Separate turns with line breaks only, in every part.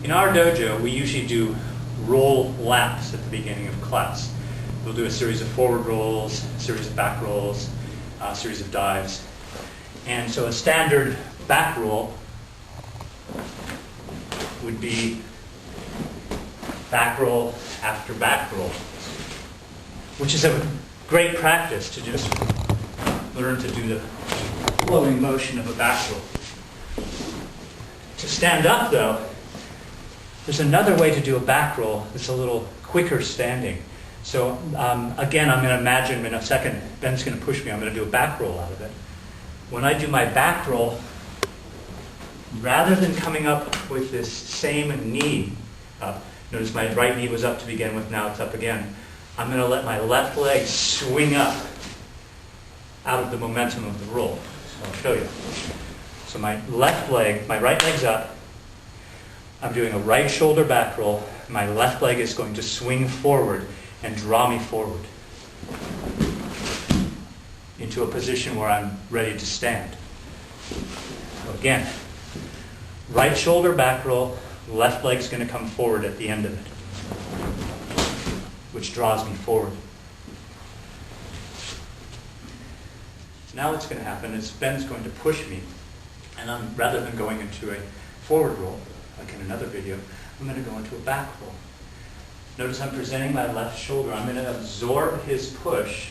In our dojo, we usually do roll laps at the beginning of class. We'll do a series of forward rolls, a series of back rolls, a series of dives. And so a standard back roll would be back roll after back roll, which is a great practice to just learn to do the flowing motion of a back roll. To stand up, though, there's another way to do a back roll that's a little quicker standing. So again, I'm going to imagine in a second, Ben's going to push me, I'm going to do a back roll out of it. When I do my back roll, rather than coming up with this same knee up, notice my right knee was up to begin with, now it's up again. I'm going to let my left leg swing up out of the momentum of the roll. So I'll show you. So my left leg, my right leg's up. I'm doing a right shoulder back roll. My left leg is going to swing forward and draw me forward into a position where I'm ready to stand. So again, right shoulder back roll, left leg's going to come forward at the end of it, which draws me forward. Now what's going to happen is Ben's going to push me, and rather than going into a forward roll, like in another video, I'm going to go into a back roll. Notice I'm presenting my left shoulder. I'm going to absorb his push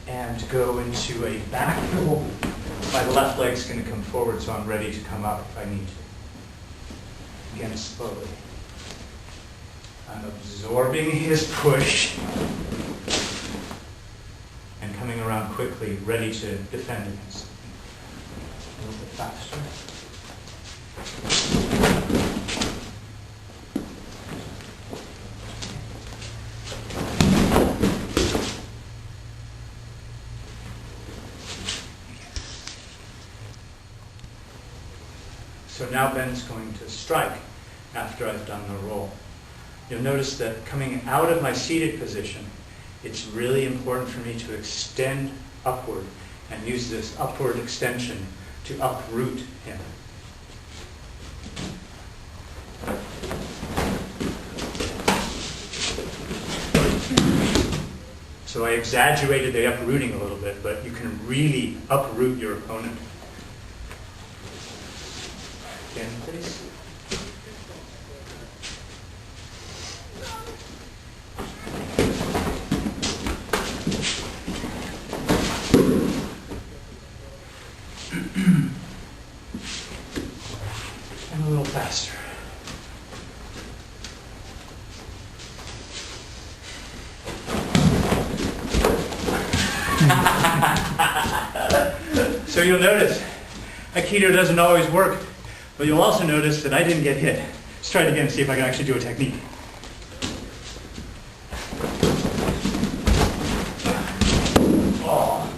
and go into a back roll. My left leg's going to come forward, so I'm ready to come up if I need to. Again, slowly. I'm absorbing his push and coming around quickly, ready to defend against. A little bit faster. So now Ben's going to strike after I've done the roll. You'll notice that coming out of my seated position, it's really important for me to extend upward and use this upward extension to uproot him. So I exaggerated the uprooting a little bit, but you can really uproot your opponent. Again, please. And a little faster. So you'll notice, Aikido doesn't always work, but you'll also notice that I didn't get hit. Let's try it again and see if I can actually do a technique. Oh.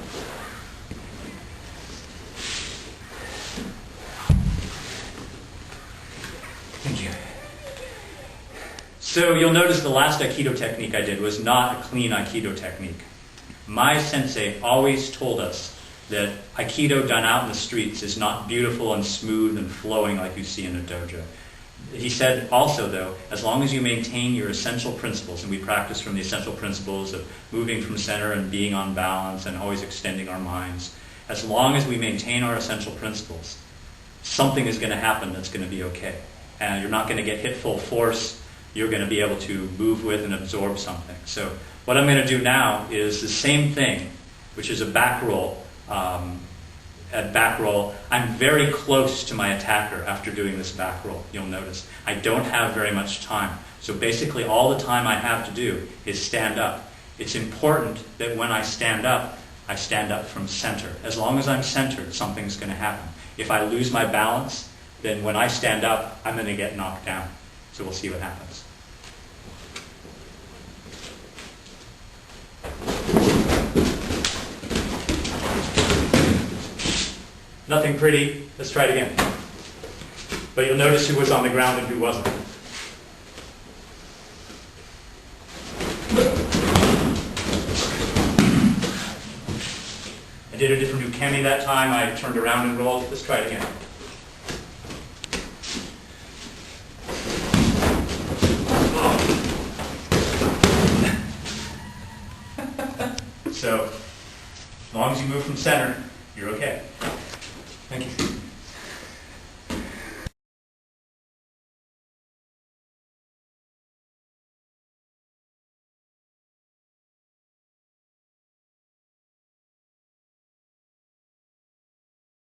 Thank you. So you'll notice the last Aikido technique I did was not a clean Aikido technique. My sensei always told us that Aikido done out in the streets is not beautiful and smooth and flowing like you see in a dojo. He said also, though, as long as you maintain your essential principles, and we practice from the essential principles of moving from center and being on balance and always extending our minds, as long as we maintain our essential principles, something is going to happen that's going to be okay. And you're not going to get hit full force. You're going to be able to move with and absorb something. So what I'm going to do now is the same thing, which is a back roll. At back roll, I'm very close to my attacker after doing this back roll, you'll notice. I don't have very much time. So basically all the time I have to do is stand up. It's important that when I stand up from center. As long as I'm centered, something's going to happen. If I lose my balance, then when I stand up, I'm going to get knocked down. So we'll see what happens. Nothing pretty. Let's try it again. But you'll notice who was on the ground and who wasn't. I did a different Ukemi that time. I turned around and rolled. Let's try it again. So as long as you move from center, you're okay.